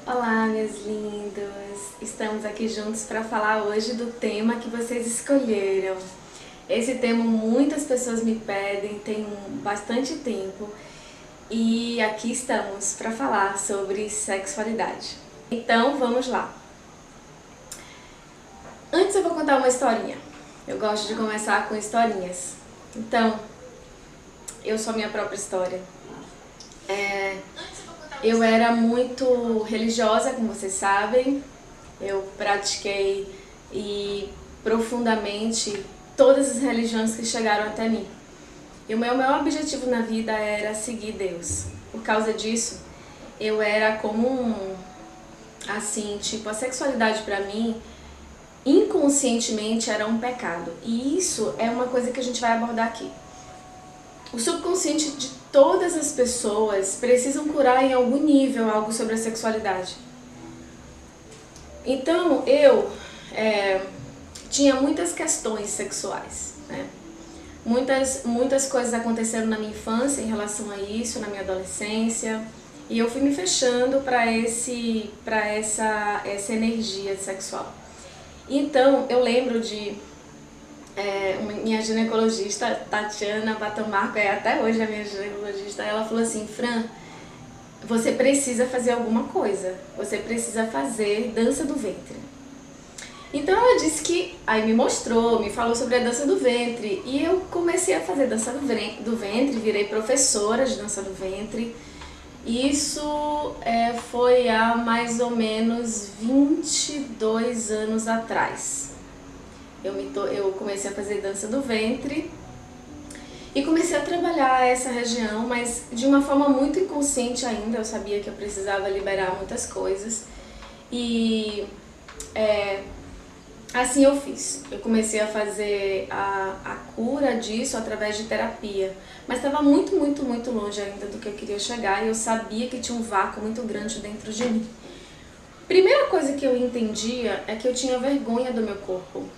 Olá, meus lindos! Estamos aqui juntos para falar hoje do tema que vocês escolheram. Esse tema muitas pessoas me pedem, tem bastante tempo, e aqui estamos para falar sobre sexualidade. Então, vamos lá! Antes eu vou contar uma historinha. Eu gosto de começar com historinhas. Então, eu sou a minha própria história. Eu era muito religiosa, como vocês sabem. Eu pratiquei profundamente todas as religiões que chegaram até mim. E o meu maior objetivo na vida era seguir Deus. Por causa disso, eu era como assim, tipo, a sexualidade pra mim, inconscientemente, era um pecado. E isso é uma coisa que a gente vai abordar aqui. O subconsciente de todas as pessoas precisam curar em algum nível algo sobre a sexualidade. Então, eu tinha muitas questões sexuais, né? Muitas coisas aconteceram na minha infância em relação a isso, na minha adolescência, e eu fui me fechando para essa energia sexual. Então, eu lembro de minha ginecologista, Tatiana Batamarco, até hoje a minha ginecologista, ela falou assim: Fran, você precisa fazer alguma coisa, você precisa fazer dança do ventre. Então ela disse que, aí me mostrou, me falou sobre a dança do ventre, e eu comecei a fazer dança do ventre, virei professora de dança do ventre. Isso foi há mais ou menos 22 anos atrás. Eu comecei a fazer dança do ventre e comecei a trabalhar essa região, mas de uma forma muito inconsciente ainda. Eu sabia que eu precisava liberar muitas coisas e assim eu fiz. Eu comecei a fazer a cura disso através de terapia, mas estava muito longe ainda do que eu queria chegar, e eu sabia que tinha um vácuo muito grande dentro de mim. Primeira coisa que eu entendia é que eu tinha vergonha do meu corpo.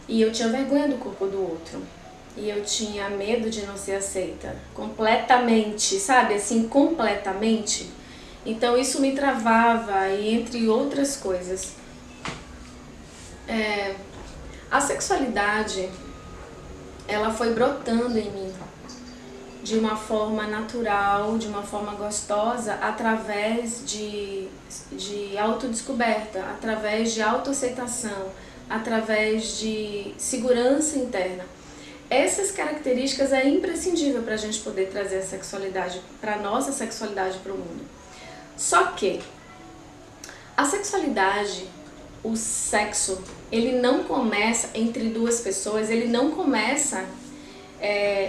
E eu tinha vergonha do corpo do outro. E eu tinha medo de não ser aceita. Completamente, sabe? Assim, completamente. Então isso me travava, e entre outras coisas. A sexualidade, ela foi brotando em mim de uma forma natural, de uma forma gostosa, através de autodescoberta, através de autoaceitação, através de segurança interna. Essas características é imprescindível para a gente poder trazer a sexualidade, para a nossa sexualidade para o mundo. Só que a sexualidade, o sexo, ele não começa entre duas pessoas, ele não começa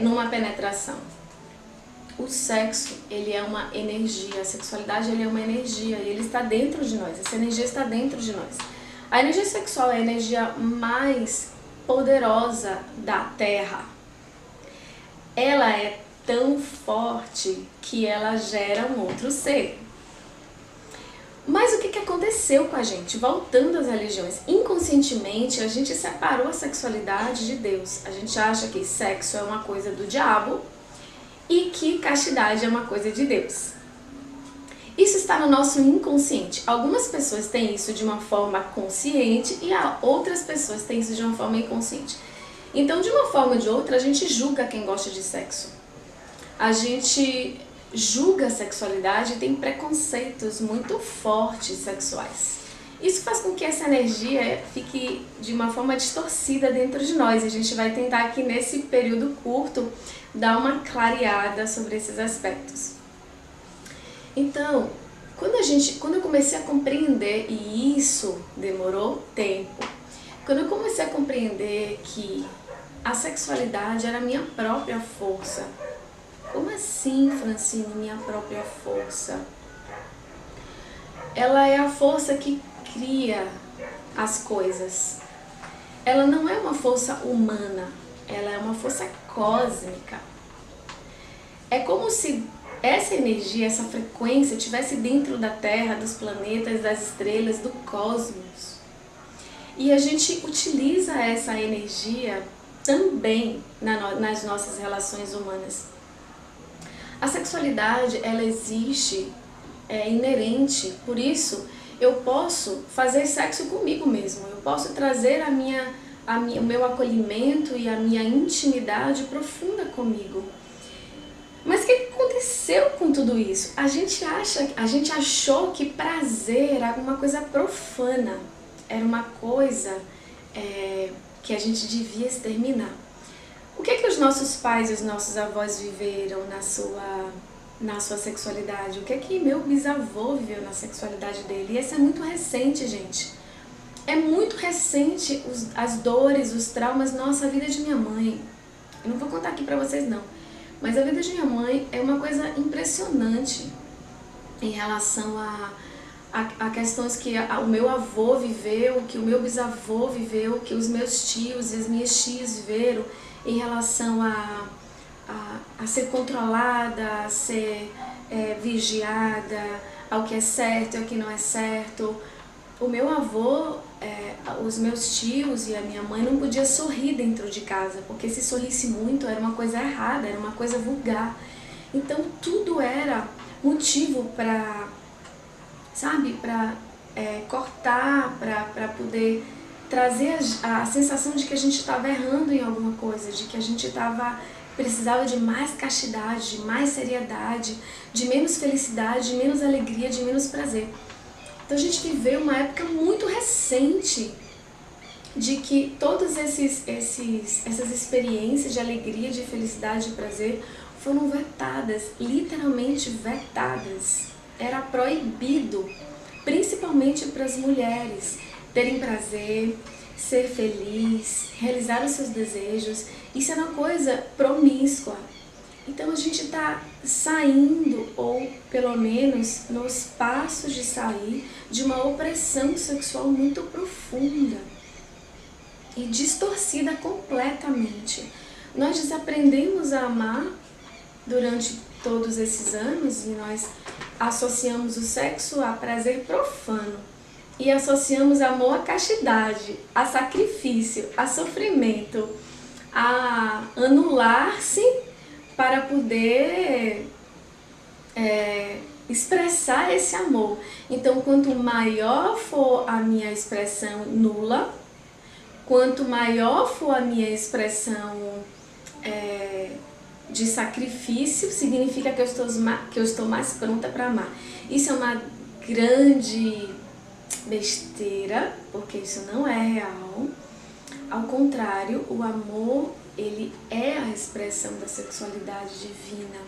numa penetração. O sexo, ele é uma energia, a sexualidade, ele é uma energia, e ele está dentro de nós, essa energia está dentro de nós. A energia sexual é a energia mais poderosa da Terra. Ela é tão forte que ela gera um outro ser. Mas o que aconteceu com a gente? Voltando às religiões, inconscientemente a gente separou a sexualidade de Deus. A gente acha que sexo é uma coisa do diabo e que castidade é uma coisa de Deus. Isso está no nosso inconsciente. Algumas pessoas têm isso de uma forma consciente e outras pessoas têm isso de uma forma inconsciente. Então, de uma forma ou de outra, a gente julga quem gosta de sexo. A gente julga a sexualidade e tem preconceitos muito fortes sexuais. Isso faz com que essa energia fique de uma forma distorcida dentro de nós. A gente vai tentar aqui, nesse período curto, dar uma clareada sobre esses aspectos. Então, quando eu comecei a compreender, e isso demorou tempo, quando eu comecei a compreender que a sexualidade era a minha própria força. Como assim, Francine, minha própria força? Ela é a força que cria as coisas. Ela não é uma força humana, ela é uma força cósmica. É como se essa energia, essa frequência estivesse dentro da Terra, dos planetas, das estrelas, do cosmos. E a gente utiliza essa energia também nas nossas relações humanas. A sexualidade, ela existe inerente, por isso eu posso fazer sexo comigo mesmo, eu posso trazer o meu acolhimento e a minha intimidade profunda comigo. Mas o que aconteceu com tudo isso? A gente achou que prazer era uma coisa profana, era uma coisa que a gente devia exterminar. O que os nossos pais e os nossos avós viveram na sua sexualidade? O que meu bisavô viveu na sexualidade dele? E isso é muito recente, gente. É muito recente as dores, os traumas. Nossa, a vida de minha mãe, eu não vou contar aqui pra vocês não, mas a vida de minha mãe é uma coisa impressionante em relação a questões que o meu avô viveu, que o meu bisavô viveu, que os meus tios e as minhas tias viveram em relação a ser controlada, a ser vigiada, ao que é certo e ao que não é certo. O meu avô, os meus tios e a minha mãe não podiam sorrir dentro de casa, porque se sorrisse muito era uma coisa errada, era uma coisa vulgar. Então tudo era motivo para, sabe, para cortar, para poder trazer a sensação de que a gente estava errando em alguma coisa, de que a gente precisava de mais castidade, de mais seriedade, de menos felicidade, de menos alegria, de menos prazer. Então a gente viveu uma época muito recente de que todas essas experiências de alegria, de felicidade e prazer foram vetadas, literalmente vetadas. Era proibido, principalmente para as mulheres, terem prazer, ser feliz, realizar os seus desejos. Isso é uma coisa promíscua. Então a gente está saindo, ou pelo menos nos passos de sair, de uma opressão sexual muito profunda e distorcida completamente. Nós desaprendemos a amar durante todos esses anos e nós associamos o sexo a prazer profano e associamos amor a castidade, a sacrifício, a sofrimento, a anular-se para poder expressar esse amor. Então, quanto maior for a minha expressão nula, quanto maior for a minha expressão de sacrifício, significa que eu estou mais pronta para amar. Isso é uma grande besteira, porque isso não é real. Ao contrário, o amor, ele é a expressão da sexualidade divina.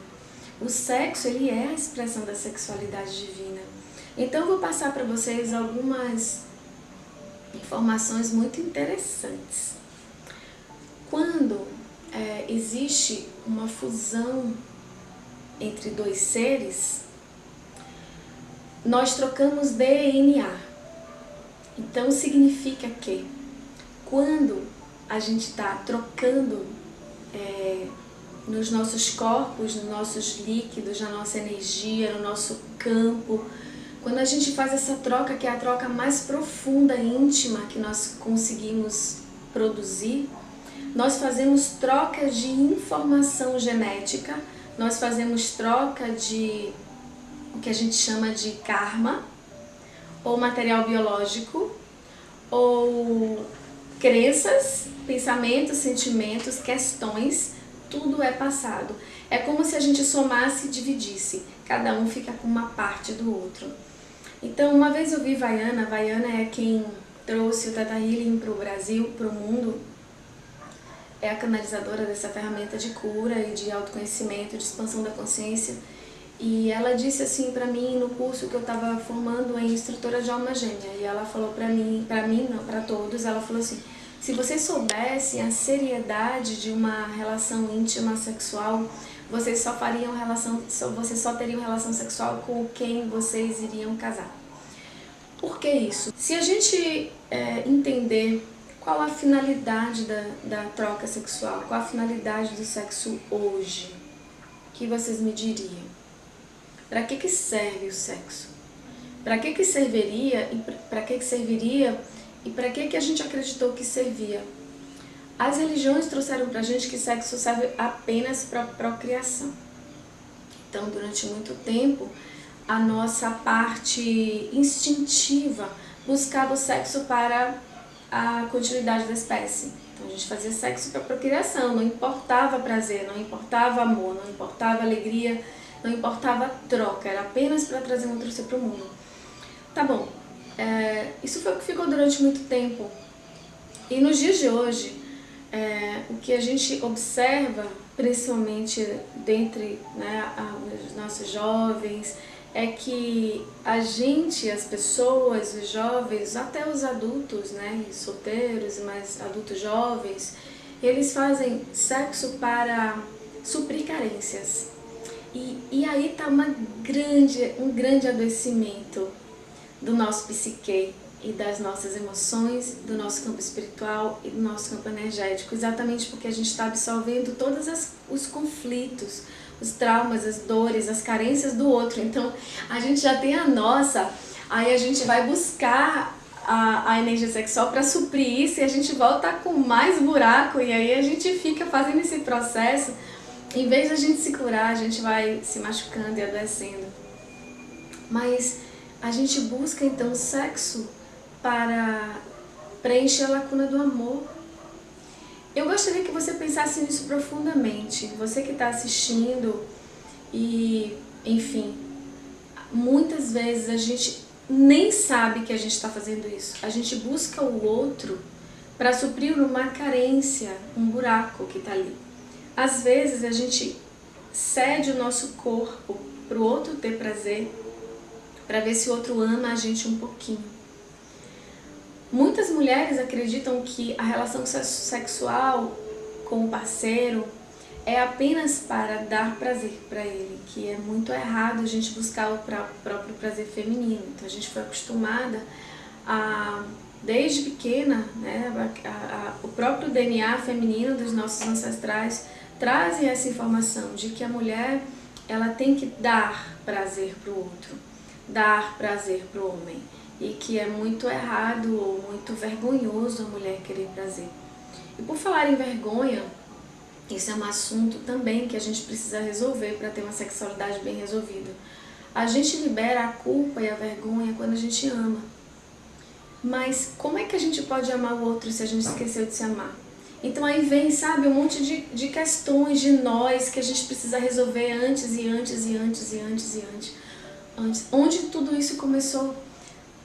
O sexo, ele é a expressão da sexualidade divina. Então eu vou passar para vocês algumas informações muito interessantes. Quando existe uma fusão entre dois seres, nós trocamos DNA. Então significa que quando a gente está trocando nos nossos corpos, nos nossos líquidos, na nossa energia, no nosso campo, quando a gente faz essa troca, que é a troca mais profunda e íntima que nós conseguimos produzir, nós fazemos troca de informação genética, nós fazemos troca de o que a gente chama de karma, ou material biológico, ou crenças, pensamentos, sentimentos, questões, tudo é passado. É como se a gente somasse e dividisse, cada um fica com uma parte do outro. Então, uma vez eu vi Vaiana é quem trouxe o Theta Healing para o Brasil, para o mundo, é a canalizadora dessa ferramenta de cura e de autoconhecimento, de expansão da consciência. E ela disse assim para mim no curso que eu estava formando em instrutora de alma gêmea, e ela falou para mim não, para todos, ela falou assim: se vocês soubessem a seriedade de uma relação íntima sexual, vocês só teriam relação sexual com quem vocês iriam casar. Por que isso? Se a gente entender qual a finalidade da troca sexual, qual a finalidade do sexo hoje, o que vocês me diriam? Para que serve o sexo? Para que serviria e para que serviria e para que a gente acreditou que servia? As religiões trouxeram para a gente que sexo serve apenas para procriação. Então, durante muito tempo, a nossa parte instintiva buscava o sexo para a continuidade da espécie. Então a gente fazia sexo para procriação, não importava prazer, não importava amor, não importava alegria, não importava troca, era apenas para trazer um outro ser para o mundo. Tá bom, isso foi o que ficou durante muito tempo. E nos dias de hoje, o que a gente observa, principalmente dentre, né, os nossos jovens, é que a gente, as pessoas, os jovens, até os adultos, né, solteiros, mas adultos jovens, eles fazem sexo para suprir carências. E aí está um grande adoecimento do nosso psique e das nossas emoções, do nosso campo espiritual e do nosso campo energético, exatamente porque a gente está absorvendo todos os conflitos, os traumas, as dores, as carências do outro. Então a gente já tem a nossa, aí a gente vai buscar a energia sexual para suprir isso e a gente volta com mais buraco, e aí a gente fica fazendo esse processo. Em vez de a gente se curar, a gente vai se machucando e adoecendo. Mas a gente busca então sexo para preencher a lacuna do amor. Eu gostaria que você pensasse nisso profundamente. Você que está assistindo e, enfim, muitas vezes a gente nem sabe que a gente está fazendo isso. A gente busca o outro para suprir uma carência, um buraco que está ali. Às vezes a gente cede o nosso corpo para o outro ter prazer, para ver se o outro ama a gente um pouquinho. Muitas mulheres acreditam que a relação sexual com o parceiro é apenas para dar prazer para ele, que é muito errado a gente buscar o próprio prazer feminino. Então a gente foi acostumada a, desde pequena, né, o próprio DNA feminino dos nossos ancestrais trazem essa informação de que a mulher ela tem que dar prazer para o outro, dar prazer para o homem, e que é muito errado ou muito vergonhoso a mulher querer prazer. E por falar em vergonha, isso é um assunto também que a gente precisa resolver para ter uma sexualidade bem resolvida. A gente libera a culpa e a vergonha quando a gente ama. Mas como é que a gente pode amar o outro se a gente esqueceu de se amar? Então aí vem, sabe, um monte de questões de nós que a gente precisa resolver antes. Onde tudo isso começou?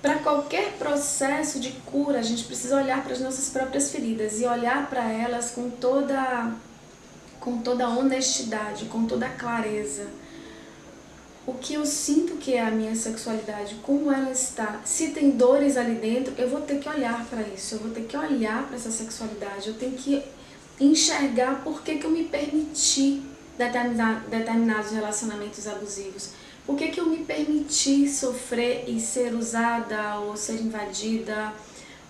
Para qualquer processo de cura, a gente precisa olhar para as nossas próprias feridas e olhar para elas com toda honestidade, com toda clareza. O que eu sinto que é a minha sexualidade, como ela está. Se tem dores ali dentro, eu vou ter que olhar para isso, eu vou ter que olhar para essa sexualidade, eu tenho que enxergar por que eu me permiti determinados relacionamentos abusivos. Por que eu me permiti sofrer e ser usada, ou ser invadida,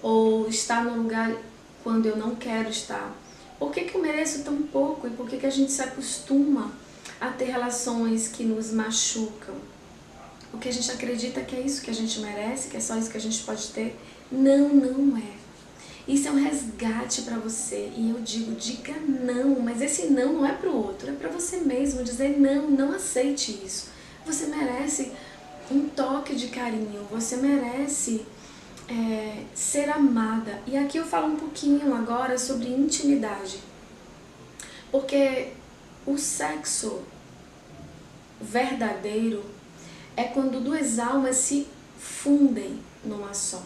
ou estar num lugar quando eu não quero estar? Por que eu mereço tão pouco e por que a gente se acostuma a ter relações que nos machucam? Porque a gente acredita que é isso que a gente merece, que é só isso que a gente pode ter. Não, não é. Isso é um resgate para você. E eu diga não, mas esse não é para o outro, é para você mesmo. Dizer não, não aceite isso. Você merece um toque de carinho, você merece ser amada. E aqui eu falo um pouquinho agora sobre intimidade. Porque o sexo verdadeiro é quando duas almas se fundem numa só.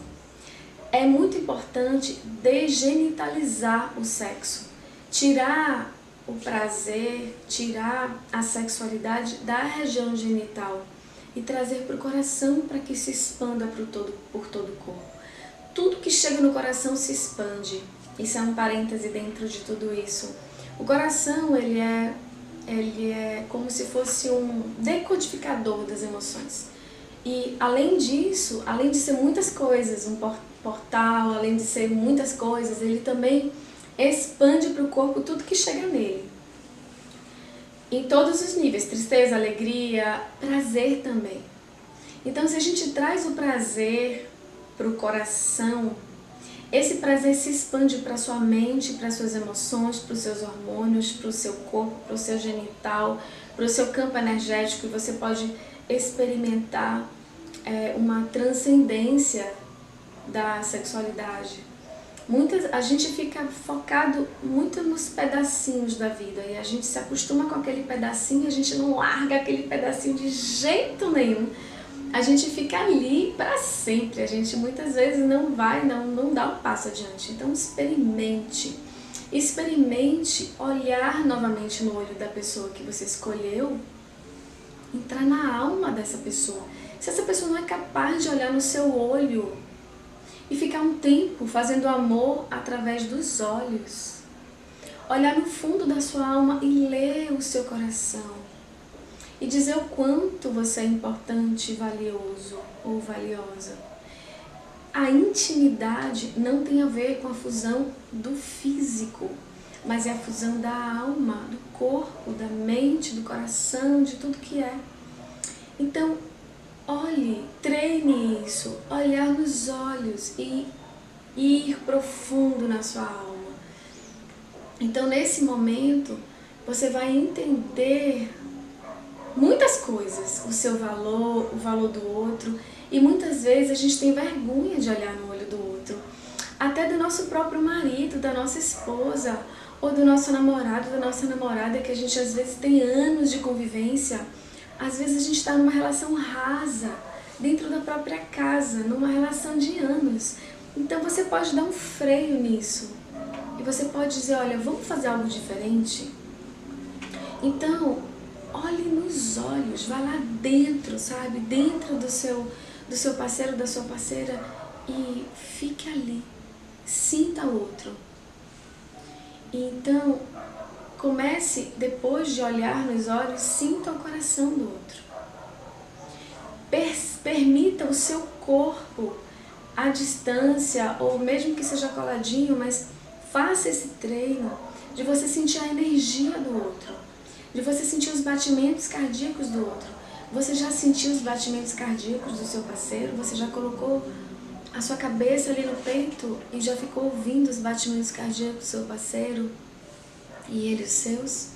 É muito importante desgenitalizar o sexo, tirar o prazer, tirar a sexualidade da região genital e trazer para o coração para que se expanda por todo o corpo. Tudo que chega no coração se expande. Isso é um parêntese dentro de tudo isso. O coração, ele é como se fosse um decodificador das emoções. E além disso, além de ser muitas coisas, um portal, além de ser muitas coisas, ele também expande para o corpo tudo que chega nele. Em todos os níveis, tristeza, alegria, prazer também. Então, se a gente traz o prazer para o coração, esse prazer se expande para a sua mente, para as suas emoções, para os seus hormônios, para o seu corpo, para o seu genital, para o seu campo energético, e você pode experimentar uma transcendência da sexualidade. A gente fica focado muito nos pedacinhos da vida e a gente se acostuma com aquele pedacinho e a gente não larga aquele pedacinho de jeito nenhum. A gente fica ali para sempre, a gente muitas vezes não dá um passo adiante. Então experimente olhar novamente no olho da pessoa que você escolheu, entrar na alma dessa pessoa. Se essa pessoa não é capaz de olhar no seu olho e ficar um tempo fazendo amor através dos olhos, olhar no fundo da sua alma e ler o seu coração e dizer o quanto você é importante, valioso ou valiosa. A intimidade não tem a ver com a fusão do físico, mas é a fusão da alma, do corpo, da mente, do coração, de tudo que é. Então, treine isso, olhar nos olhos e ir profundo na sua alma. Então, nesse momento, você vai entender muitas coisas, o seu valor, o valor do outro, e muitas vezes a gente tem vergonha de olhar no olho do outro, até do nosso próprio marido, da nossa esposa, ou do nosso namorado, da nossa namorada, que a gente às vezes tem anos de convivência. Às vezes a gente está numa relação rasa, dentro da própria casa, numa relação de anos. Então você pode dar um freio nisso. E você pode dizer, olha, vamos fazer algo diferente? Então, olhe nos olhos, vá lá dentro, sabe? Dentro do seu parceiro, da sua parceira e fique ali. Sinta o outro. Então, comece, depois de olhar nos olhos, sinta o coração do outro. Permita o seu corpo à distância, ou mesmo que seja coladinho, mas faça esse treino de você sentir a energia do outro, de você sentir os batimentos cardíacos do outro. Você já sentiu os batimentos cardíacos do seu parceiro? Você já colocou a sua cabeça ali no peito e já ficou ouvindo os batimentos cardíacos do seu parceiro e ele os seus?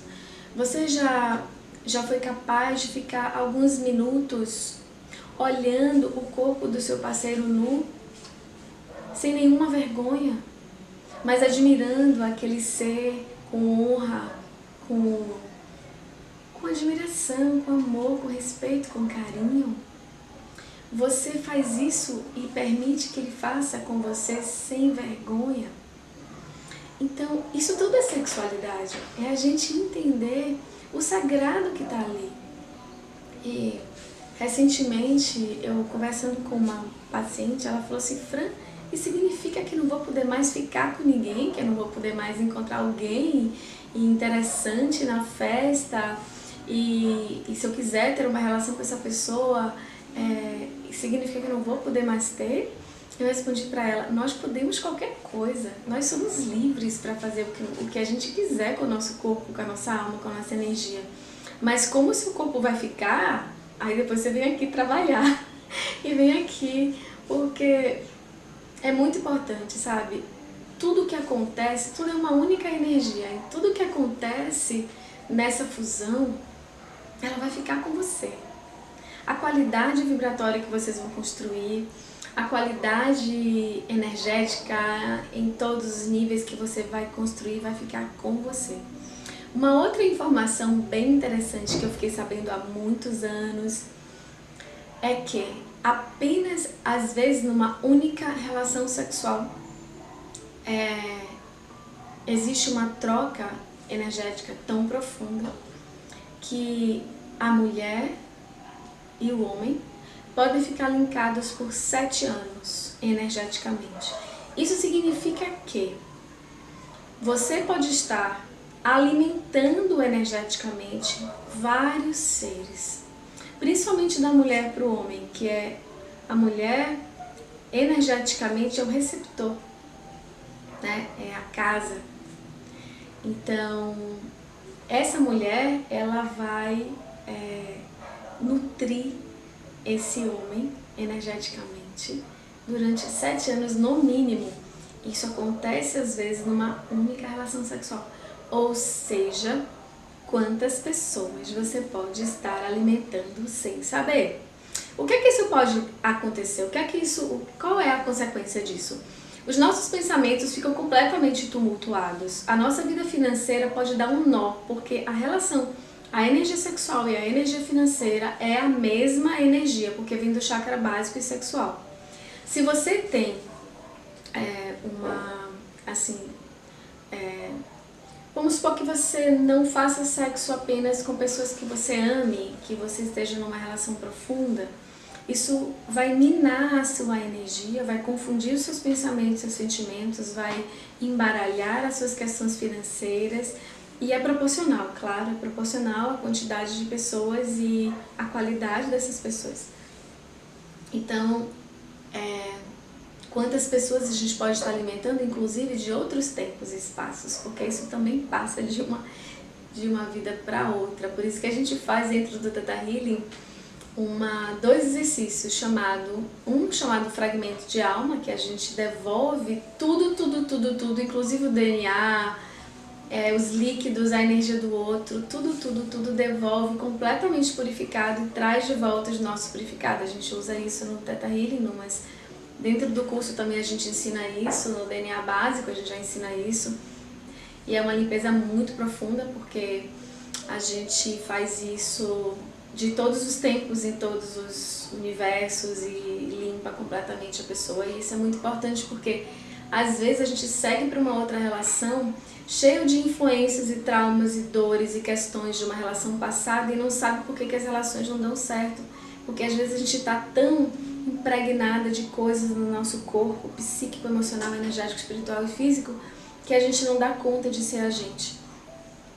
Você já foi capaz de ficar alguns minutos olhando o corpo do seu parceiro nu, sem nenhuma vergonha, mas admirando aquele ser com honra, com admiração, com amor, com respeito, com carinho? Você faz isso e permite que ele faça com você sem vergonha? Então, isso tudo é sexualidade, é a gente entender o sagrado que está ali. E recentemente, eu conversando com uma paciente, ela falou assim, Fran, isso significa que não vou poder mais ficar com ninguém, que eu não vou poder mais encontrar alguém interessante na festa, e se eu quiser ter uma relação com essa pessoa, significa que eu não vou poder mais ter? Eu respondi para ela, nós podemos qualquer coisa, nós somos livres para fazer o que a gente quiser com o nosso corpo, com a nossa alma, com a nossa energia. Mas como o seu corpo vai ficar, aí depois você vem aqui trabalhar e vem aqui, porque é muito importante, sabe? Tudo que acontece, tudo é uma única energia, e tudo que acontece nessa fusão, ela vai ficar com você. A qualidade vibratória que vocês vão construir, a qualidade energética em todos os níveis que você vai construir vai ficar com você. Uma outra informação bem interessante que eu fiquei sabendo há muitos anos é que apenas, às vezes, numa única relação sexual, existe uma troca energética tão profunda que a mulher e o homem podem ficar linkados por 7 anos energeticamente. Isso significa que você pode estar alimentando energeticamente vários seres, principalmente da mulher para o homem, que é a mulher energeticamente é o receptor, né? É a casa. Então, essa mulher, ela vai nutrir esse homem energeticamente durante 7 anos no mínimo. Isso acontece às vezes numa única relação sexual. Ou seja, quantas pessoas você pode estar alimentando sem saber. O que é que isso pode acontecer? Qual é a consequência disso? Os nossos pensamentos ficam completamente tumultuados. A nossa vida financeira pode dar um nó, porque a energia sexual e a energia financeira é a mesma energia, porque vem do chakra básico e sexual. Se você tem vamos supor que você não faça sexo apenas com pessoas que você ame, que você esteja numa relação profunda, isso vai minar a sua energia, vai confundir os seus pensamentos, seus sentimentos, vai embaralhar as suas questões financeiras e é proporcional, claro, é proporcional à quantidade de pessoas e à qualidade dessas pessoas. Então, quantas pessoas a gente pode estar alimentando, inclusive de outros tempos e espaços, porque isso também passa de uma vida para outra. Por isso que a gente faz dentro do Theta Healing dois exercícios chamado fragmento de alma, que a gente devolve tudo, inclusive o DNA, os líquidos, a energia do outro, tudo devolve completamente purificado e traz de volta o nosso purificado. A gente usa isso no Theta Healing, mas dentro do curso também a gente ensina isso, no DNA básico a gente já ensina isso. E é uma limpeza muito profunda, porque a gente faz isso de todos os tempos, em todos os universos, e limpa completamente a pessoa. E isso é muito importante, porque às vezes a gente segue para uma outra relação cheio de influências e traumas e dores e questões de uma relação passada e não sabe por que as relações não dão certo. Porque às vezes a gente está tão impregnada de coisas no nosso corpo, psíquico, emocional, energético, espiritual e físico, que a gente não dá conta de ser a gente.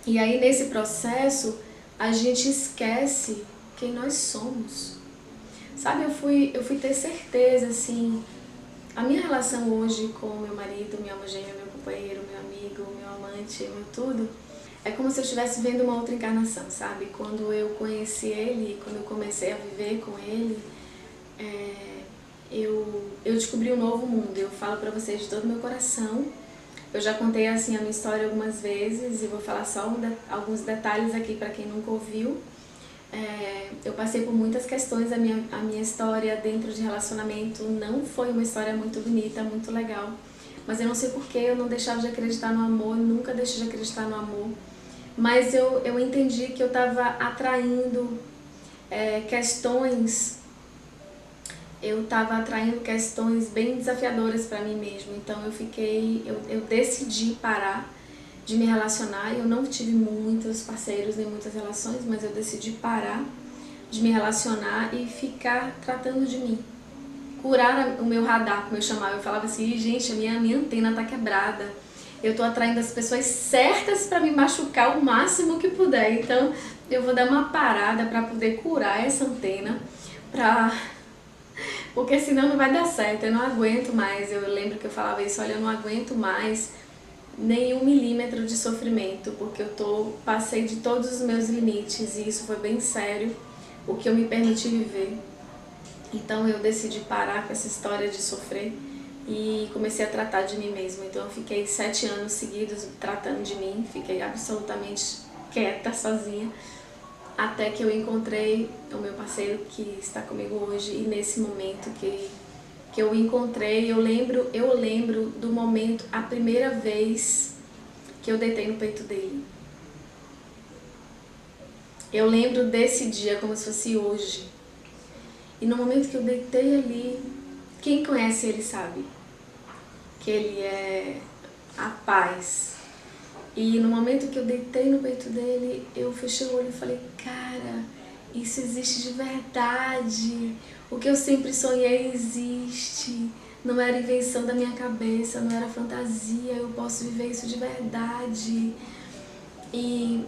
E aí nesse processo a gente esquece quem nós somos. Sabe, eu fui ter certeza, assim, a minha relação hoje com meu marido, minha alma gêmea, meu companheiro, meu amigo, meu amante, meu tudo, é como se eu estivesse vendo uma outra encarnação, sabe? Quando eu conheci ele, quando eu comecei a viver com ele, eu descobri um novo mundo. Eu falo pra vocês de todo o meu coração. Eu já contei assim a minha história algumas vezes e vou falar só alguns detalhes aqui para quem nunca ouviu. Eu passei por muitas questões. A minha história dentro de relacionamento não foi uma história muito bonita, muito legal. Mas eu não sei porquê, eu não deixava de acreditar no amor, nunca deixei de acreditar no amor. Mas eu entendi que eu estava atraindo questões bem desafiadoras para mim mesma. Então eu decidi parar de me relacionar. Eu não tive muitos parceiros nem muitas relações, mas eu decidi parar de me relacionar e ficar tratando de mim. Curar o meu radar, como eu chamava. Eu falava assim, gente, a minha antena tá quebrada. Eu tô atraindo as pessoas certas para me machucar o máximo que puder. Então eu vou dar uma parada para poder curar essa antena, porque senão não vai dar certo. Eu não aguento mais. Eu lembro que eu falava isso, olha, eu não aguento mais nem 1 milímetro de sofrimento, porque passei de todos os meus limites e isso foi bem sério, o que eu me permiti viver. Então eu decidi parar com essa história de sofrer e comecei a tratar de mim mesma. Então eu fiquei 7 anos seguidos tratando de mim, fiquei absolutamente quieta, sozinha, até que eu encontrei o meu parceiro que está comigo hoje. E nesse momento que eu o encontrei, eu lembro do momento, a primeira vez que eu deitei no peito dele. Eu lembro desse dia como se fosse hoje. E no momento que eu deitei ali, quem conhece ele sabe que ele é a paz. E no momento que eu deitei no peito dele, eu fechei o olho e falei, cara, isso existe de verdade. O que eu sempre sonhei existe. Não era invenção da minha cabeça, não era fantasia, eu posso viver isso de verdade. E,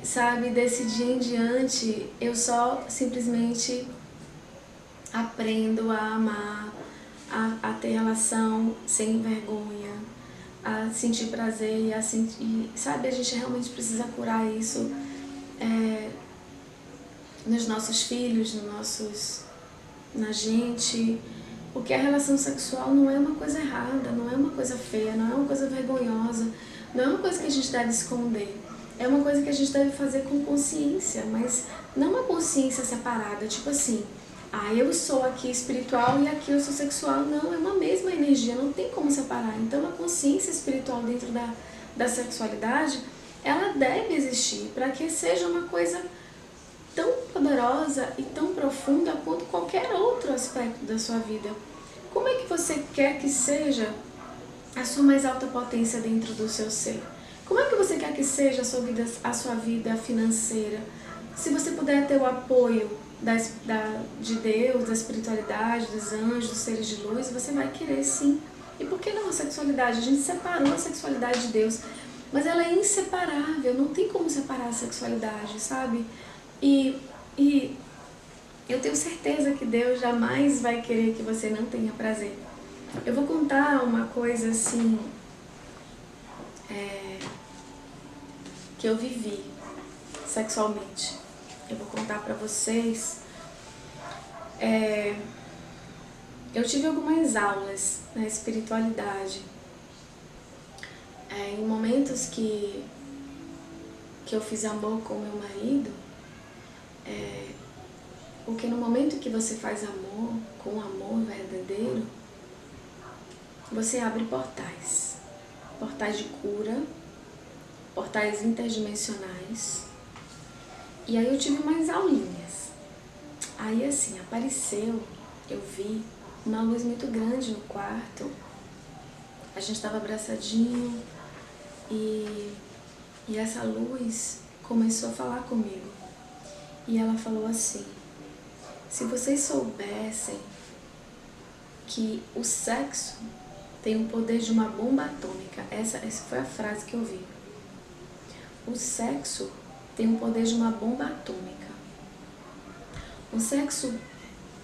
sabe, desse dia em diante, eu só simplesmente aprendo a amar, a ter relação sem vergonha, a sentir prazer e a sentir, sabe, a gente realmente precisa curar isso nos nossos filhos, na gente, porque a relação sexual não é uma coisa errada, não é uma coisa feia, não é uma coisa vergonhosa, não é uma coisa que a gente deve esconder. é uma coisa que a gente deve fazer com consciência, mas não uma consciência separada, tipo assim, eu sou aqui espiritual e aqui eu sou sexual. Não, é uma mesma energia, não tem como separar. Então a consciência espiritual dentro da sexualidade, ela deve existir para que seja uma coisa tão poderosa e tão profunda quanto qualquer outro aspecto da sua vida. Como é que você quer que seja a sua mais alta potência dentro do seu ser? Como é que você quer que seja a sua vida financeira? Se você puder ter o apoio de Deus, da espiritualidade, dos anjos, dos seres de luz, você vai querer sim. E por que não a sexualidade? A gente separou a sexualidade de Deus, mas ela é inseparável, não tem como separar a sexualidade, sabe? E eu tenho certeza que Deus jamais vai querer que você não tenha prazer. Eu vou contar uma coisa assim, que eu vivi sexualmente. Eu vou contar pra vocês. Eu tive algumas aulas na espiritualidade. Em momentos que eu fiz amor com meu marido, porque no momento que você faz amor, com amor verdadeiro, você abre portais. Portais de cura, portais interdimensionais. E aí eu tive umas aulinhas. Aí assim, apareceu, eu vi uma luz muito grande no quarto. A gente estava abraçadinho e essa luz começou a falar comigo. E ela falou assim: se vocês soubessem que o sexo tem o poder de uma bomba atômica. Essa foi a frase que eu vi. O sexo tem o poder de uma bomba atômica. O sexo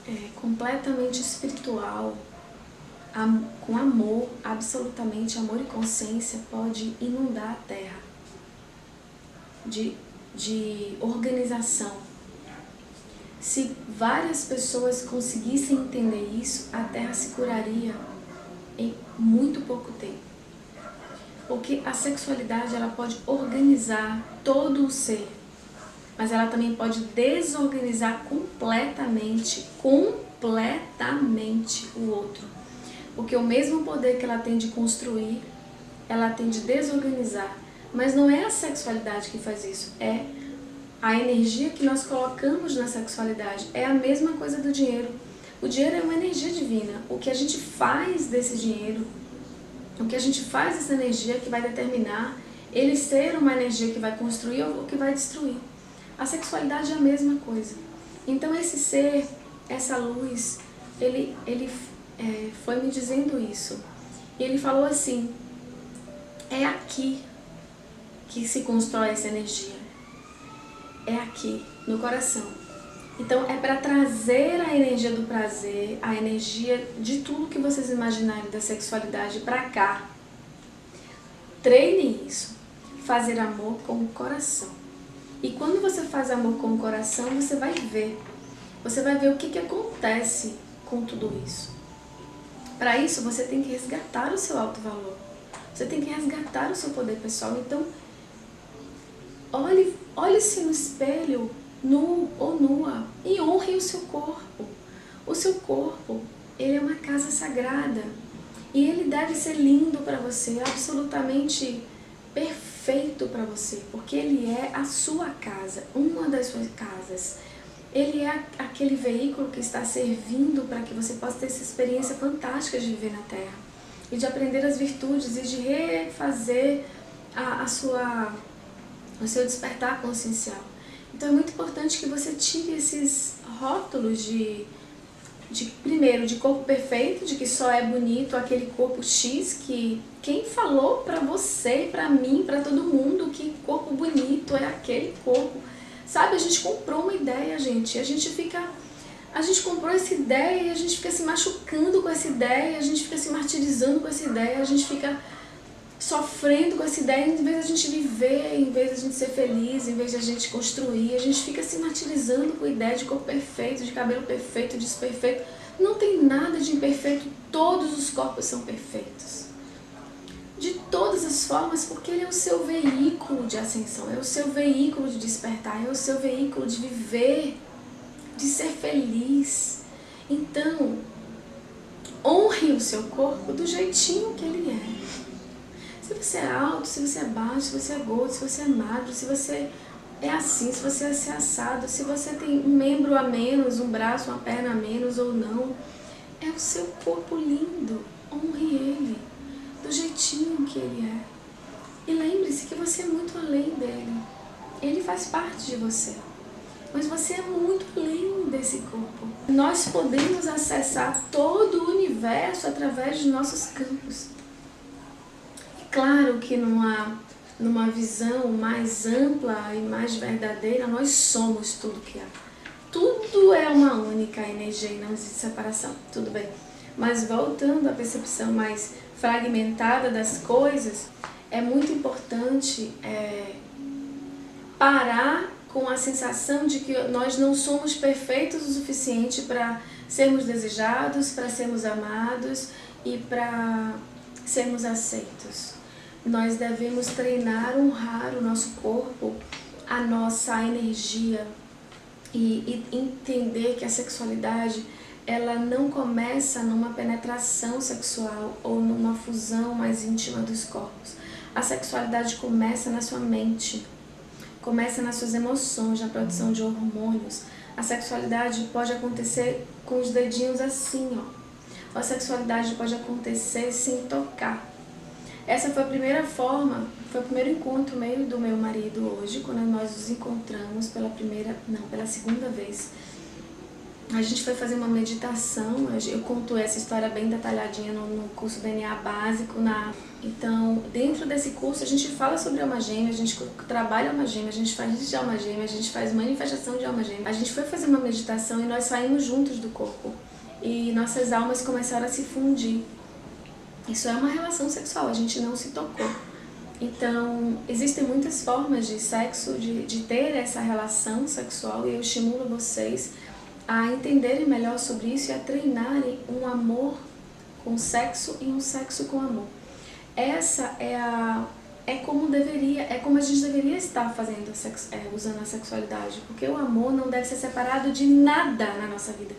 é completamente espiritual, com amor, absolutamente amor e consciência, pode inundar a Terra de organização. Se várias pessoas conseguissem entender isso, a Terra se curaria em muito pouco tempo. Porque a sexualidade, ela pode organizar todo o ser, mas ela também pode desorganizar completamente o outro. Porque o mesmo poder que ela tem de construir, ela tem de desorganizar. Mas não é a sexualidade que faz isso, é a energia que nós colocamos na sexualidade. É a mesma coisa do dinheiro. O dinheiro é uma energia divina. O que a gente faz desse dinheiro, o que a gente faz dessa energia que vai determinar ele ser uma energia que vai construir ou que vai destruir. A sexualidade é a mesma coisa. Então esse ser, essa luz, ele foi me dizendo isso. E ele falou assim: é aqui que se constrói essa energia. É aqui, no coração. Então é para trazer a energia do prazer, a energia de tudo que vocês imaginarem da sexualidade para cá. Treinem isso. Fazer amor com o coração. E quando você faz amor com o coração, você vai ver. Você vai ver o que acontece com tudo isso. Para isso, você tem que resgatar o seu alto valor. Você tem que resgatar o seu poder pessoal. Então, olhe-se no espelho, nu ou nua, e honre o seu corpo. O seu corpo, ele é uma casa sagrada. E ele deve ser lindo para você, absolutamente perfeito para você, porque ele é a sua casa, uma das suas casas. Ele é aquele veículo que está servindo para que você possa ter essa experiência fantástica de viver na Terra e de aprender as virtudes e de refazer o seu despertar consciencial. Então é muito importante que você tire esses rótulos primeiro, de corpo perfeito, de que só é bonito aquele corpo X, que quem falou pra você, pra mim, pra todo mundo que corpo bonito é aquele corpo? Sabe, a gente comprou uma ideia, gente, a gente comprou essa ideia e a gente fica se machucando com essa ideia, a gente fica se martirizando com essa ideia, a gente fica sofrendo com essa ideia, em vez de a gente viver, em vez de a gente ser feliz, em vez de a gente construir, a gente fica se martirizando com a ideia de corpo perfeito, de cabelo perfeito, de desperfeito. Não tem nada de imperfeito, todos os corpos são perfeitos. de todas as formas, porque ele é o seu veículo de ascensão, é o seu veículo de despertar, é o seu veículo de viver, de ser feliz. Então, honre o seu corpo do jeitinho que ele é. Se você é alto, se você é baixo, se você é gordo, se você é magro, se você é assim, se você é assim assado, se você tem um membro a menos, um braço, uma perna a menos ou não, é o seu corpo lindo. Honre ele do jeitinho que ele é. E lembre-se que você é muito além dele. Ele faz parte de você. Mas você é muito além desse corpo. Nós podemos acessar todo o universo através de nossos campos. Claro que numa visão mais ampla e mais verdadeira, nós somos tudo que há. Tudo é uma única energia e não existe separação, tudo bem. Mas voltando à percepção mais fragmentada das coisas, é muito importante parar com a sensação de que nós não somos perfeitos o suficiente para sermos desejados, para sermos amados e para sermos aceitos. Nós devemos treinar, honrar o nosso corpo, a nossa energia e entender que a sexualidade ela não começa numa penetração sexual ou numa fusão mais íntima dos corpos. A sexualidade começa na sua mente, começa nas suas emoções, na produção de hormônios. A sexualidade pode acontecer com os dedinhos assim, ó. A sexualidade pode acontecer sem tocar. Essa foi a primeira forma, foi o primeiro encontro meio do meu marido hoje, quando nós nos encontramos pela segunda vez. A gente foi fazer uma meditação, eu conto essa história bem detalhadinha no curso DNA básico. Então, dentro desse curso a gente fala sobre alma gêmea, a gente trabalha alma gêmea, a gente faz isso de alma gêmea, a gente faz manifestação de alma gêmea. A gente foi fazer uma meditação e nós saímos juntos do corpo e nossas almas começaram a se fundir. Isso é uma relação sexual, a gente não se tocou. Então, existem muitas formas de sexo, de ter essa relação sexual, e eu estimulo vocês a entenderem melhor sobre isso e a treinarem um amor com sexo e um sexo com amor. Essa é como a gente deveria estar fazendo usando a sexualidade, porque o amor não deve ser separado de nada na nossa vida.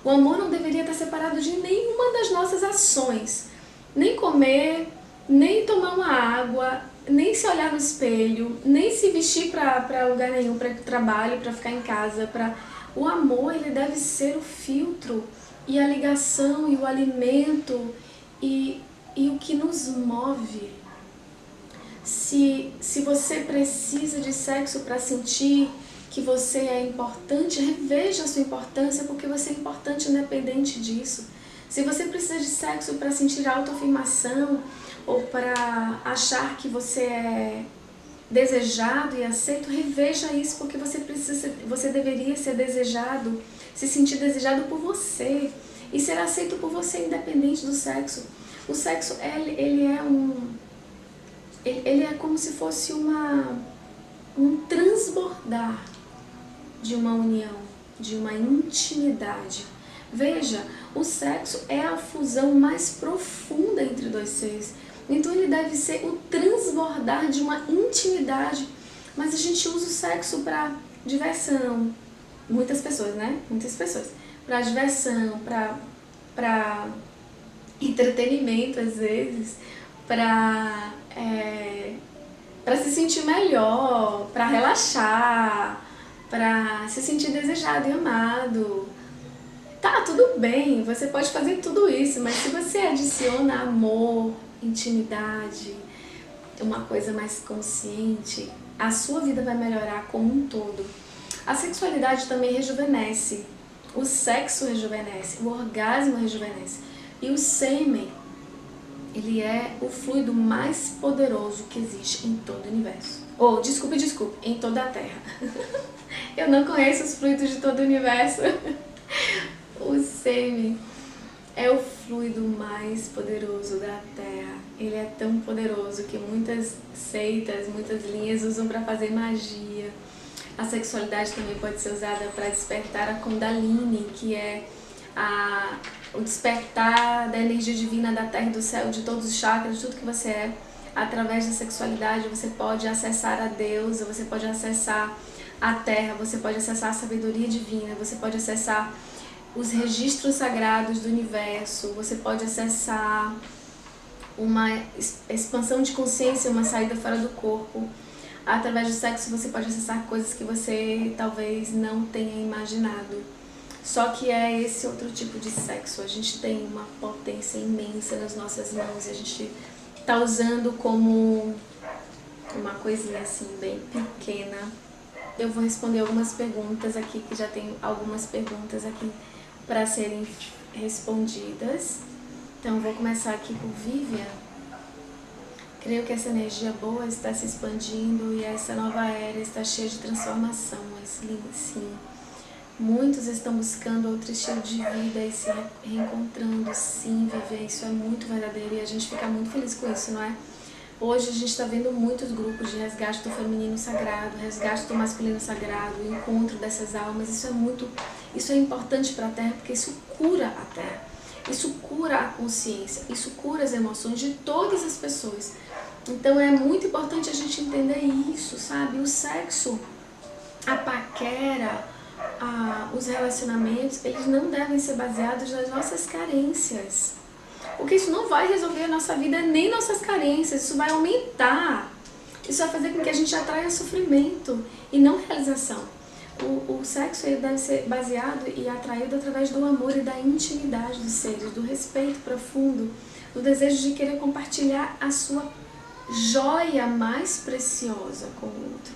O amor não deveria estar separado de nenhuma das nossas ações. Nem comer, nem tomar uma água, nem se olhar no espelho, nem se vestir para lugar nenhum, para ir para o trabalho, para ficar em casa. O amor, ele deve ser o filtro e a ligação e o alimento e o que nos move. Se você precisa de sexo para sentir que você é importante, reveja a sua importância, porque você é importante independente disso. Se você precisa de sexo para sentir autoafirmação ou para achar que você é desejado e aceito, reveja isso, porque você deveria ser desejado, se sentir desejado por você e ser aceito por você independente do sexo. O sexo ele é como se fosse um transbordar de uma união, de uma intimidade. Veja, o sexo é a fusão mais profunda entre dois seres. Então ele deve ser o transbordar de uma intimidade. Mas a gente usa o sexo para diversão. Muitas pessoas, né? Muitas pessoas. Para diversão, para entretenimento às vezes, para se sentir melhor, para relaxar, para se sentir desejado e amado. Tá, tudo bem, você pode fazer tudo isso, mas se você adiciona amor, intimidade, uma coisa mais consciente, a sua vida vai melhorar como um todo. A sexualidade também rejuvenesce, o sexo rejuvenesce, o orgasmo rejuvenesce. E o sêmen, ele é o fluido mais poderoso que existe em todo o universo. Desculpe, em toda a Terra. Eu não conheço os fluidos de todo o universo. O sêmen é o fluido mais poderoso da Terra. Ele é tão poderoso que muitas seitas, muitas linhas usam para fazer magia. A sexualidade também pode ser usada para despertar a Kundalini, que é o despertar da energia divina da terra e do céu, de todos os chakras, de tudo que você é. Através da sexualidade você pode acessar a Deus, você pode acessar a terra, você pode acessar a sabedoria divina, você pode acessar os registros sagrados do universo, você pode acessar uma expansão de consciência, uma saída fora do corpo. Através do sexo você pode acessar coisas que você talvez não tenha imaginado. Só que é esse outro tipo de sexo. A gente tem uma potência imensa nas nossas mãos e a gente tá usando como uma coisinha assim bem pequena. Eu vou responder algumas perguntas aqui, que já tem algumas perguntas aqui para serem respondidas. Então vou começar aqui por Vivian. Creio que essa energia boa está se expandindo e essa nova era está cheia de transformação. Sim. Muitos estão buscando outro estilo de vida e se reencontrando. Sim, Vivian, isso é muito verdadeiro e a gente fica muito feliz com isso, não é? Hoje a gente está vendo muitos grupos de resgate do feminino sagrado, resgate do masculino sagrado, o encontro dessas almas. Isso é importante para a Terra, porque isso cura a Terra, isso cura a consciência, isso cura as emoções de todas as pessoas. Então é muito importante a gente entender isso, sabe? O sexo, a paquera, os relacionamentos, eles não devem ser baseados nas nossas carências. Porque isso não vai resolver a nossa vida nem nossas carências, isso vai aumentar. Isso vai fazer com que a gente atraia sofrimento e não realização. O sexo ele deve ser baseado e atraído através do amor e da intimidade dos seres, do respeito profundo, do desejo de querer compartilhar a sua joia mais preciosa com o outro.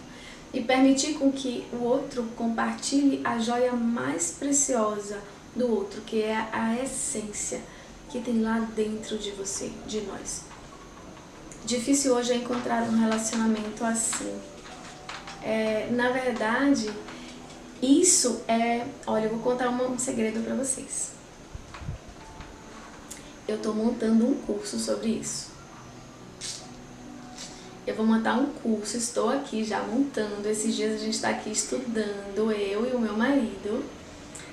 E permitir com que o outro compartilhe a joia mais preciosa do outro, que é a essência que tem lá dentro de você, de nós. Difícil hoje é encontrar um relacionamento assim. Na verdade, isso é... Olha, eu vou contar um segredo para vocês. Eu estou montando um curso sobre isso. Eu vou montar um curso, estou aqui já montando. Esses dias a gente está aqui estudando, eu e o meu marido.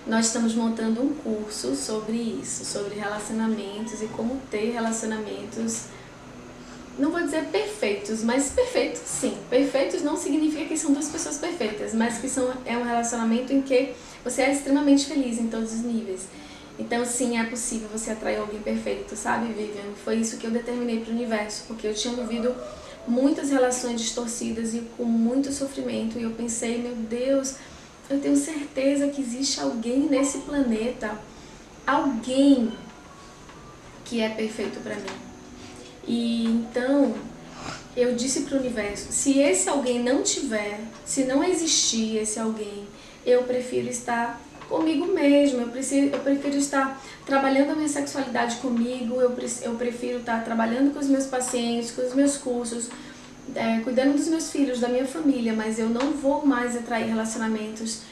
Nós estamos montando um curso sobre isso, sobre relacionamentos e como ter relacionamentos, não vou dizer perfeitos, mas perfeitos sim. Perfeitos não significa que são duas pessoas perfeitas, mas que é um relacionamento em que você é extremamente feliz em todos os níveis. Então sim, é possível você atrair alguém perfeito, sabe, Vivian? Foi isso que eu determinei para o universo, porque eu tinha vivido muitas relações distorcidas e com muito sofrimento, e eu pensei, meu Deus, eu tenho certeza que existe alguém nesse planeta, alguém que é perfeito para mim. E então eu disse para o universo, se esse alguém não tiver, se não existir esse alguém, eu prefiro estar comigo mesmo, eu prefiro estar trabalhando a minha sexualidade comigo, eu prefiro estar trabalhando com os meus pacientes, com os meus cursos, cuidando dos meus filhos, da minha família, mas eu não vou mais atrair relacionamentos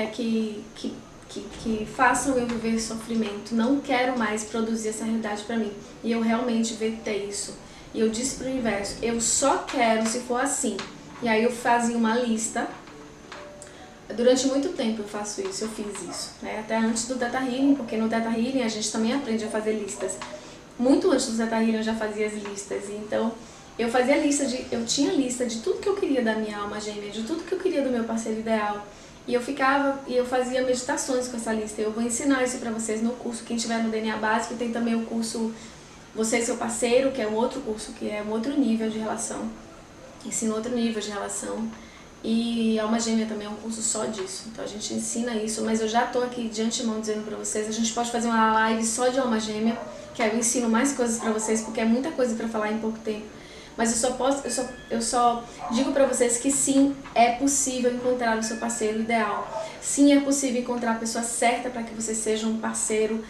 que façam eu viver sofrimento. Não quero mais produzir essa realidade para mim. E eu realmente vetei isso. E eu disse para o universo, eu só quero se for assim. E aí eu fazia uma lista. Durante muito tempo eu faço isso, eu fiz isso, né? Até antes do Theta Healing, porque no Theta Healing a gente também aprende a fazer listas. Muito antes do Theta Healing eu já fazia as listas. Então eu fazia eu tinha lista de tudo que eu queria da minha alma gêmea, de tudo que eu queria do meu parceiro ideal. E eu fazia meditações com essa lista. Eu vou ensinar isso pra vocês no curso. Quem tiver no DNA Básico, tem também o curso Você e Seu Parceiro, que é um outro curso, que é um outro nível de relação. Ensina outro nível de relação. E Alma Gêmea também é um curso só disso. Então a gente ensina isso, mas eu já tô aqui de antemão dizendo pra vocês, a gente pode fazer uma live só de Alma Gêmea, que aí eu ensino mais coisas pra vocês, porque é muita coisa pra falar em pouco tempo. Mas eu só digo pra vocês que sim, é possível encontrar o seu parceiro ideal. Sim, é possível encontrar a pessoa certa para que vocês sejam um parceiro,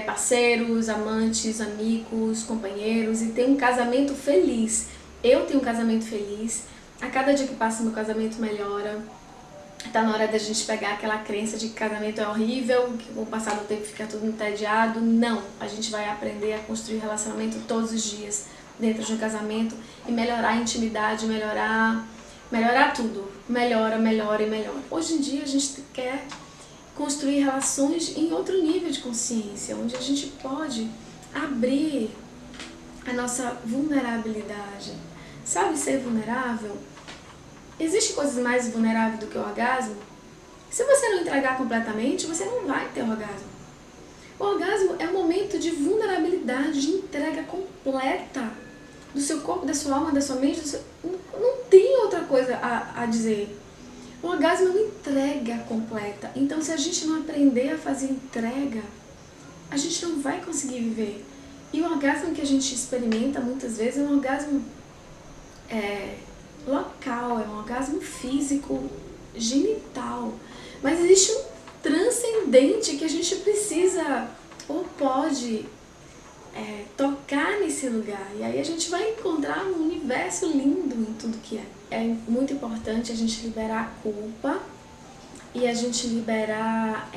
parceiros, amantes, amigos, companheiros e ter um casamento feliz. Eu tenho um casamento feliz. A cada dia que passa, meu casamento melhora. Tá na hora da gente pegar aquela crença de que casamento é horrível, que com o passar do tempo fica tudo entediado. Não, a gente vai aprender a construir relacionamento todos os dias dentro de um casamento e melhorar a intimidade, melhorar tudo. Melhora. Hoje em dia a gente quer construir relações em outro nível de consciência, onde a gente pode abrir a nossa vulnerabilidade. Sabe ser vulnerável? Existe coisas mais vulneráveis do que o orgasmo? Se você não entregar completamente, você não vai ter orgasmo. O orgasmo é um momento de vulnerabilidade, de entrega completa do seu corpo, da sua alma, da sua mente. Não tem outra coisa a dizer. O orgasmo é uma entrega completa. Então, se a gente não aprender a fazer entrega, a gente não vai conseguir viver. E o orgasmo que a gente experimenta muitas vezes é um orgasmo local, é um orgasmo físico, genital. Mas existe um transcendente que a gente precisa ou pode tocar nesse lugar. E aí a gente vai encontrar um universo lindo em tudo que é. É muito importante a gente liberar a culpa e a gente liberar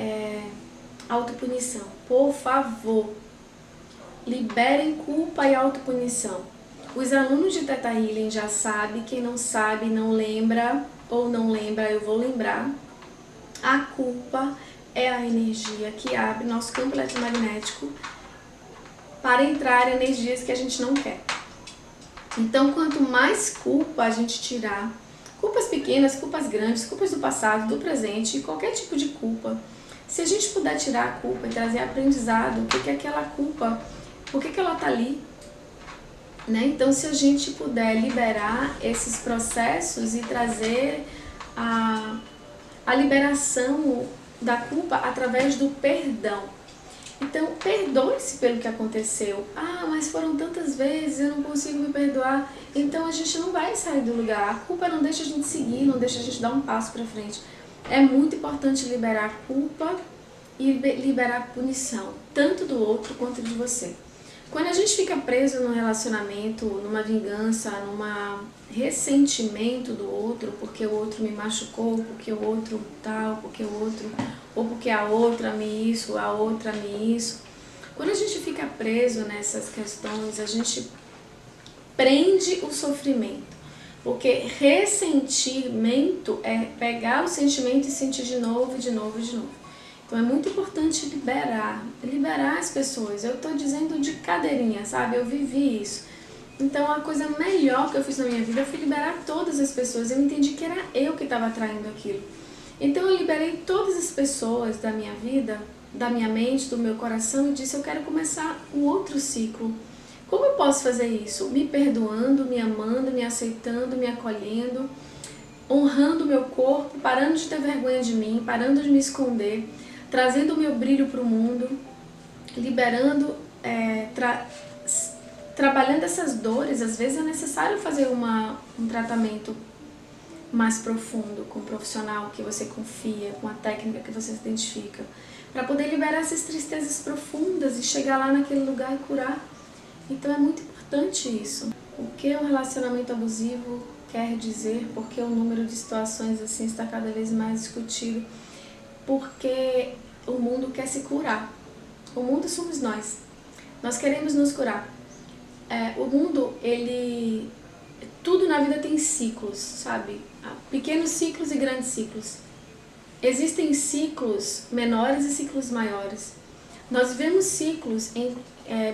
autopunição. Por favor, liberem culpa e autopunição. Os alunos de Theta Healing já sabem, quem não sabe, não lembra ou não lembra, eu vou lembrar. A culpa é a energia que abre nosso campo eletromagnético para entrar energias que a gente não quer. Então, quanto mais culpa a gente tirar, culpas pequenas, culpas grandes, culpas do passado, do presente, qualquer tipo de culpa, se a gente puder tirar a culpa e trazer aprendizado, o que é aquela culpa, por que ela está ali, né? Então, se a gente puder liberar esses processos e trazer a liberação da culpa através do perdão. Então, perdoe-se pelo que aconteceu. Ah, mas foram tantas vezes, eu não consigo me perdoar. Então, a gente não vai sair do lugar. A culpa não deixa a gente seguir, não deixa a gente dar um passo para frente. É muito importante liberar a culpa e liberar a punição, tanto do outro quanto de você. Quando a gente fica preso num relacionamento, numa vingança, num ressentimento do outro, porque o outro me machucou, porque o outro tal, porque o outro, ou porque a outra me isso, a outra me isso. Quando a gente fica preso nessas questões, a gente prende o sofrimento. Porque ressentimento é pegar o sentimento e sentir de novo, de novo, de novo. Então é muito importante liberar as pessoas. Eu estou dizendo de cadeirinha, sabe? Eu vivi isso. Então a coisa melhor que eu fiz na minha vida foi liberar todas as pessoas. Eu entendi que era eu que estava atraindo aquilo. Então eu liberei todas as pessoas da minha vida, da minha mente, do meu coração e disse: eu quero começar um outro ciclo. Como eu posso fazer isso? Me perdoando, me amando, me aceitando, me acolhendo, honrando o meu corpo, parando de ter vergonha de mim, parando de me esconder, trazendo o meu brilho para o mundo, liberando, trabalhando essas dores. Às vezes é necessário fazer um tratamento mais profundo, com um profissional que você confia, com a técnica que você se identifica, para poder liberar essas tristezas profundas e chegar lá naquele lugar e curar. Então é muito importante isso. O que um relacionamento abusivo quer dizer, porque o número de situações assim está cada vez mais discutido, porque o mundo quer se curar. O mundo somos nós. Nós queremos nos curar. O mundo, tudo na vida tem ciclos, sabe? Pequenos ciclos e grandes ciclos. Existem ciclos menores e ciclos maiores. Nós vivemos ciclos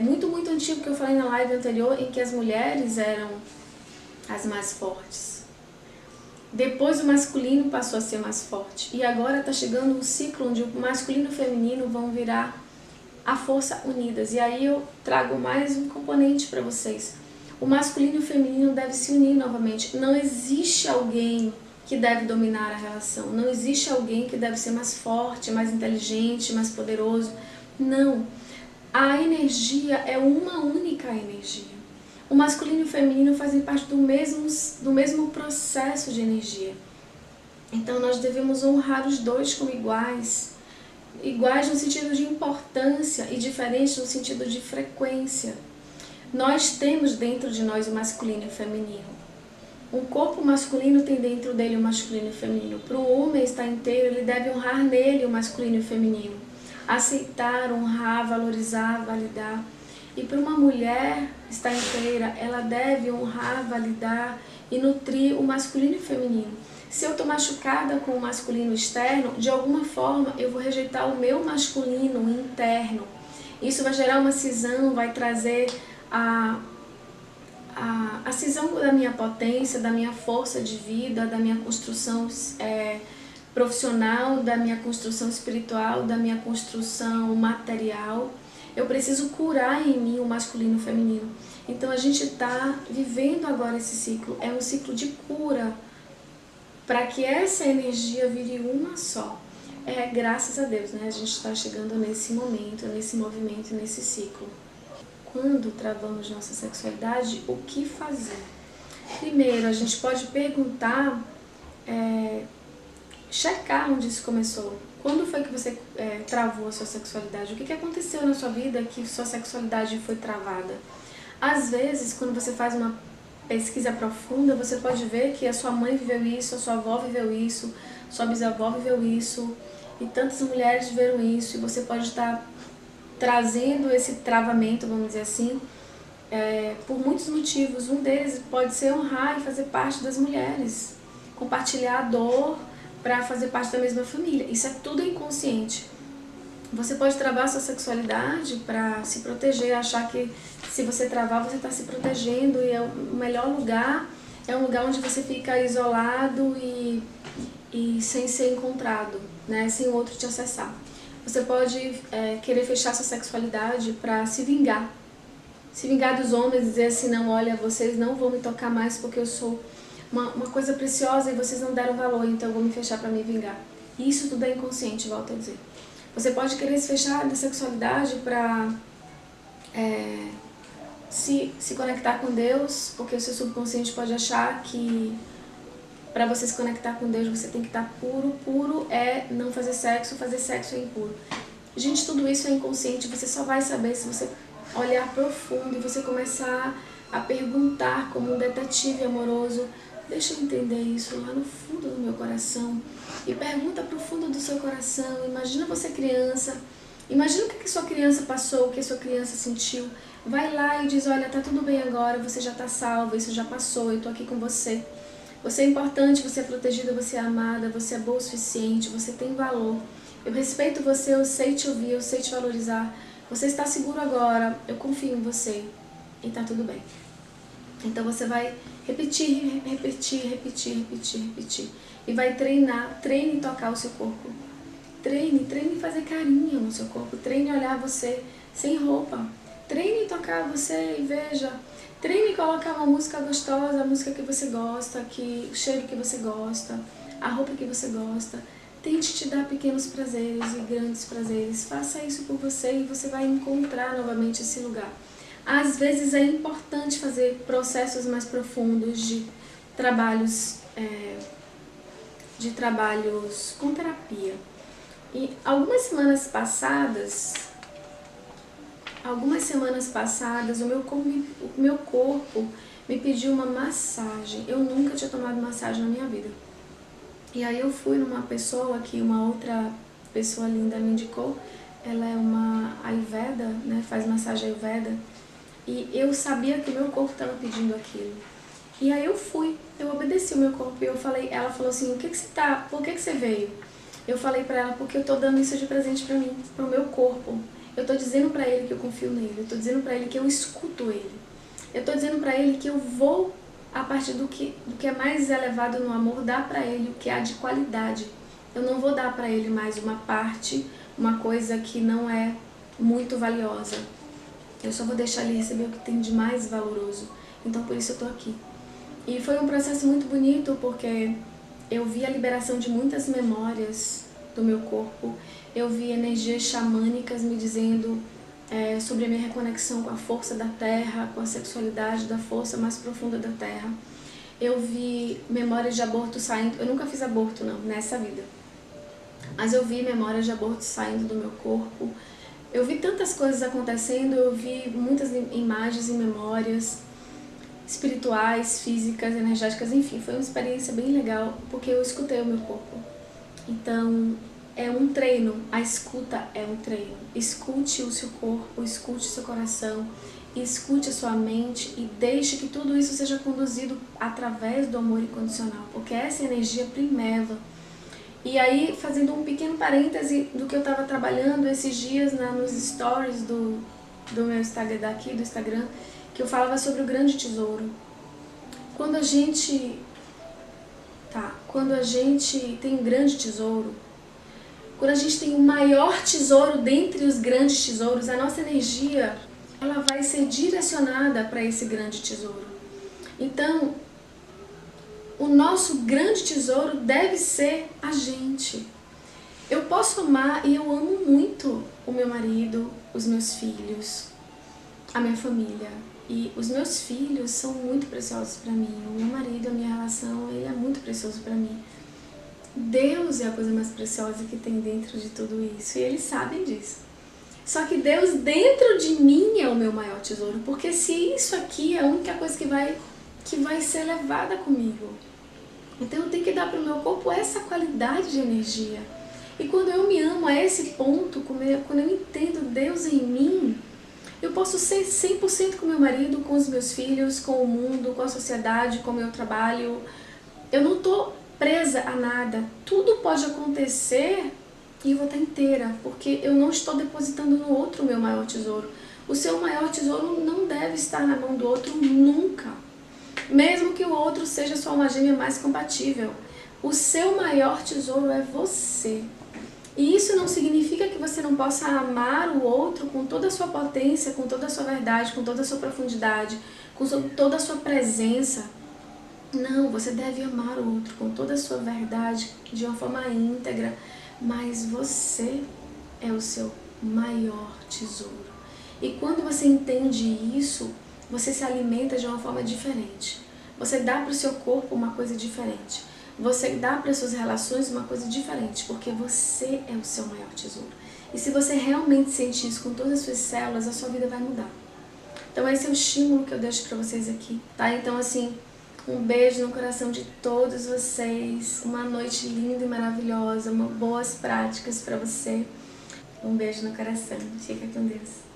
muito antigo, que eu falei na live anterior, em que as mulheres eram as mais fortes. Depois o masculino passou a ser mais forte. E agora está chegando um ciclo onde o masculino e o feminino vão virar a força unidas. E aí eu trago mais um componente para vocês. O masculino e o feminino devem se unir novamente. Não existe alguém que deve dominar a relação. Não existe alguém que deve ser mais forte, mais inteligente, mais poderoso. Não. A energia é uma única energia. O masculino e o feminino fazem parte do mesmo processo de energia. Então nós devemos honrar os dois como iguais. Iguais no sentido de importância e diferentes no sentido de frequência. Nós temos dentro de nós o masculino e o feminino. Um corpo masculino tem dentro dele o masculino e o feminino. Para o homem estar inteiro, ele deve honrar nele o masculino e o feminino. Aceitar, honrar, valorizar, validar. E para uma mulher estar inteira, ela deve honrar, validar e nutrir o masculino e o feminino. Se eu estou machucada com o masculino externo, de alguma forma eu vou rejeitar o meu masculino interno. Isso vai gerar uma cisão, vai trazer a cisão da minha potência, da minha força de vida, da minha construção profissional, da minha construção espiritual, da minha construção material. Eu preciso curar em mim o masculino e o feminino. Então a gente está vivendo agora esse ciclo, é um ciclo de cura, para que essa energia vire uma só. Graças a Deus, né? A gente está chegando nesse momento, nesse movimento, nesse ciclo. Quando travamos nossa sexualidade, o que fazer? Primeiro, a gente pode perguntar, checar onde isso começou. Quando foi que você travou a sua sexualidade? O que aconteceu na sua vida que sua sexualidade foi travada? Às vezes, quando você faz uma pesquisa profunda, você pode ver que a sua mãe viveu isso, a sua avó viveu isso, sua bisavó viveu isso, e tantas mulheres viveram isso, e você pode estar trazendo esse travamento, vamos dizer assim, por muitos motivos. Um deles pode ser honrar e fazer parte das mulheres, compartilhar a dor para fazer parte da mesma família. Isso é tudo inconsciente. Você pode travar sua sexualidade para se proteger, achar que se você travar você está se protegendo, e o melhor lugar é um lugar onde você fica isolado e sem ser encontrado, né? Sem o outro te acessar. Você pode querer fechar sua sexualidade para se vingar dos homens, dizer assim, não, olha, vocês não vão me tocar mais porque eu sou uma coisa preciosa e vocês não deram valor, então eu vou me fechar para me vingar. E isso tudo é inconsciente, volto a dizer. Você pode querer se fechar da sexualidade para se conectar com Deus, porque o seu subconsciente pode achar que para você se conectar com Deus você tem que estar puro. Puro é não fazer sexo é impuro. Gente, tudo isso é inconsciente, você só vai saber se você olhar profundo e você começar a perguntar como um detetive amoroso. Deixa eu entender isso lá no fundo do meu coração. E pergunta pro fundo do seu coração. Imagina você criança. Imagina o que sua criança passou, o que sua criança sentiu. Vai lá e diz, olha, tá tudo bem agora, você já tá salva, isso já passou, eu tô aqui com você. Você é importante, você é protegida, você é amada, você é boa o suficiente, você tem valor. Eu respeito você, eu sei te ouvir, eu sei te valorizar. Você está seguro agora, eu confio em você e tá tudo bem. Então você vai repetir. E vai treine tocar o seu corpo. Treine fazer carinho no seu corpo. Treine olhar você sem roupa. Treine tocar você e veja. Treine colocar uma música gostosa, a música que você gosta, o cheiro que você gosta, a roupa que você gosta. Tente te dar pequenos prazeres e grandes prazeres. Faça isso por você e você vai encontrar novamente esse lugar. Às vezes é importante fazer processos mais profundos de trabalhos com terapia. E algumas semanas passadas, o meu corpo me pediu uma massagem. Eu nunca tinha tomado massagem na minha vida. E aí eu fui numa pessoa que uma outra pessoa linda me indicou. Ela é uma Ayurveda, né? Faz massagem Ayurveda. E eu sabia que o meu corpo estava pedindo aquilo. E aí eu obedeci o meu corpo e ela falou assim, por que você veio? Eu falei pra ela, porque eu tô dando isso de presente pra mim, pro meu corpo. Eu tô dizendo pra ele que eu confio nele, eu tô dizendo pra ele que eu escuto ele. Eu tô dizendo pra ele que eu vou, a partir do que é mais elevado no amor, dar pra ele o que há de qualidade. Eu não vou dar pra ele mais uma coisa que não é muito valiosa. Eu só vou deixar ele receber o que tem de mais valoroso. Então por isso eu tô aqui. E foi um processo muito bonito, porque eu vi a liberação de muitas memórias do meu corpo. Eu vi energias xamânicas me dizendo sobre a minha reconexão com a força da terra, com a sexualidade da força mais profunda da terra. Eu vi memórias de aborto saindo. Eu nunca fiz aborto, não, nessa vida. Mas eu vi memórias de aborto saindo do meu corpo. Eu vi tantas coisas acontecendo, eu vi muitas imagens e memórias espirituais, físicas, energéticas, enfim, foi uma experiência bem legal, porque eu escutei o meu corpo. Então, é um treino, a escuta é um treino. Escute o seu corpo, escute o seu coração, escute a sua mente e deixe que tudo isso seja conduzido através do amor incondicional, porque essa energia primeva. E aí, fazendo um pequeno parêntese do que eu estava trabalhando esses dias nos stories do meu Instagram, daqui do Instagram, que eu falava sobre o grande tesouro. Quando a gente tem um grande tesouro, quando a gente tem o maior tesouro dentre os grandes tesouros, a nossa energia ela vai ser direcionada para esse grande tesouro. Então, o nosso grande tesouro deve ser a gente. Eu posso amar e eu amo muito o meu marido, os meus filhos, a minha família. E os meus filhos são muito preciosos para mim. O meu marido, a minha relação, ele é muito precioso para mim. Deus é a coisa mais preciosa que tem dentro de tudo isso. E eles sabem disso. Só que Deus dentro de mim é o meu maior tesouro. Porque se isso aqui é a única coisa que vai ser levada comigo. Então eu tenho que dar para o meu corpo essa qualidade de energia. E quando eu me amo a esse ponto, quando eu entendo Deus em mim, eu posso ser 100% com meu marido, com os meus filhos, com o mundo, com a sociedade, com o meu trabalho. Eu não estou presa a nada. Tudo pode acontecer e eu vou estar inteira, porque eu não estou depositando no outro o meu maior tesouro. O seu maior tesouro não deve estar na mão do outro nunca. Mesmo que o outro seja sua alma gêmea mais compatível. O seu maior tesouro é você. E isso não significa que você não possa amar o outro com toda a sua potência, com toda a sua verdade, com toda a sua profundidade, com toda a sua presença. Não, você deve amar o outro com toda a sua verdade, de uma forma íntegra. Mas você é o seu maior tesouro. E quando você entende isso, você se alimenta de uma forma diferente. Você dá para o seu corpo uma coisa diferente. Você dá para as suas relações uma coisa diferente, porque você é o seu maior tesouro. E se você realmente sentir isso com todas as suas células, a sua vida vai mudar. Então esse é o estímulo que eu deixo para vocês aqui, tá? Então assim, um beijo no coração de todos vocês, uma noite linda e maravilhosa, boas práticas para você. Um beijo no coração, fica com Deus.